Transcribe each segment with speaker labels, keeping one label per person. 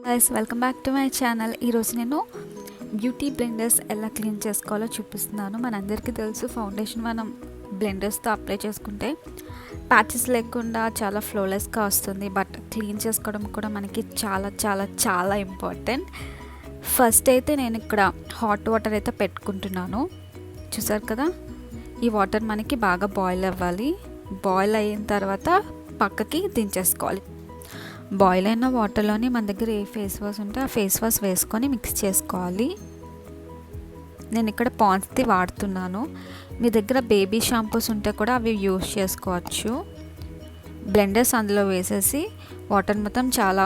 Speaker 1: Guys welcome back to my channel. ఈరోజు నేను beauty blenders ఎలా క్లీన్ చేసుకోవాలో చూపిస్తున్నాను. మనందరికీ తెలుసు, ఫౌండేషన్ మనం బ్లెండర్స్తో అప్లై చేసుకుంటే ప్యాచెస్ లేకుండా చాలా ఫ్లోలెస్గా వస్తుంది. బట్ క్లీన్ చేసుకోవడం కూడా మనకి చాలా చాలా చాలా ఇంపార్టెంట్. ఫస్ట్ అయితే నేను ఇక్కడ హాట్ వాటర్ అయితే పెట్టుకుంటున్నాను. చూసారు కదా, ఈ వాటర్ మనకి బాగా బాయిల్ అవ్వాలి. బాయిల్ అయిన తర్వాత పక్కకి దించేసుకోవాలి. బాయిల్ అయిన వాటర్లోని మన దగ్గర ఏ ఫేస్ వాష్ ఉంటే ఆ ఫేస్ వాష్ వేసుకొని మిక్స్ చేసుకోవాలి. నేను ఇక్కడ పాండ్స్ది వాడుతున్నాను. మీ దగ్గర బేబీ షాంపూస్ ఉంటే కూడా అవి యూస్ చేసుకోవచ్చు. బ్లెండర్స్ అందులో వేసేసి వాటర్ మొత్తం చాలా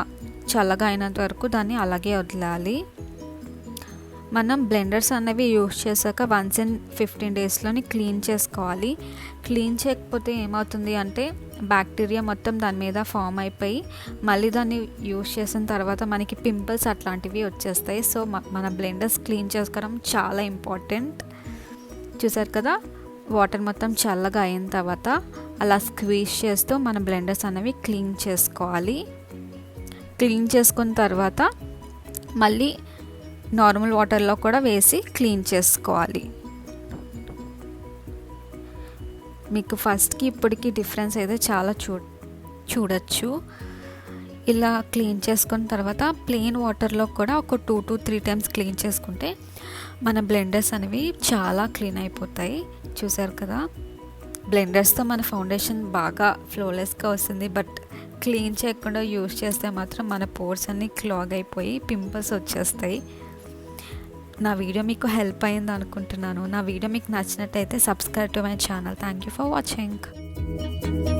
Speaker 1: చల్లగా అయినంత వరకు దాన్ని అలాగే వదిలాలి. మనం బ్లెండర్స్ అనేవి యూస్ చేశాక వన్స్ ఇన్ 15 డేస్లోని క్లీన్ చేసుకోవాలి. క్లీన్ చేయకపోతే ఏమవుతుంది అంటే బ్యాక్టీరియా మొత్తం దాని మీద ఫామ్ అయిపోయి మళ్ళీ దాన్ని యూస్ చేసిన తర్వాత మనకి పింపుల్స్ అట్లాంటివి వచ్చేస్తాయి. సో మన బ్లెండర్స్ క్లీన్ చేసుకోవడం చాలా ఇంపార్టెంట్. చూసారు కదా, వాటర్ మొత్తం చల్లగా అయిన తర్వాత అలా స్క్వీజ్ చేస్తూ మన బ్లెండర్స్ అనేవి క్లీన్ చేసుకోవాలి. క్లీన్ చేసుకున్న తర్వాత మళ్ళీ నార్మల్ వాటర్లో కూడా వేసి క్లీన్ చేసుకోవాలి. మీకు ఫస్ట్కి ఇప్పటికి డిఫరెన్స్ అయితే చాలా చూడొచ్చు. ఇలా క్లీన్ చేసుకున్న తర్వాత ప్లెయిన్ వాటర్లో కూడా ఒక 2 to 3 టైమ్స్ క్లీన్ చేసుకుంటే మన బ్లెండర్స్ అనేవి చాలా క్లీన్ అయిపోతాయి. చూసారు కదా, బ్లెండర్స్తో మన ఫౌండేషన్ బాగా ఫ్లోలెస్గా వస్తుంది. బట్ క్లీన్ చేయకుండా యూస్ చేస్తే మాత్రం మన పోర్స్ అన్నీ క్లాగ్ అయిపోయి పింపుల్స్ వచ్చేస్తాయి. నా వీడియో మీకు హెల్ప్ అయింది అనుకుంటున్నాను. నా వీడియో మీకు నచ్చినట్టయితే subscribe to my channel. Thank you for watching.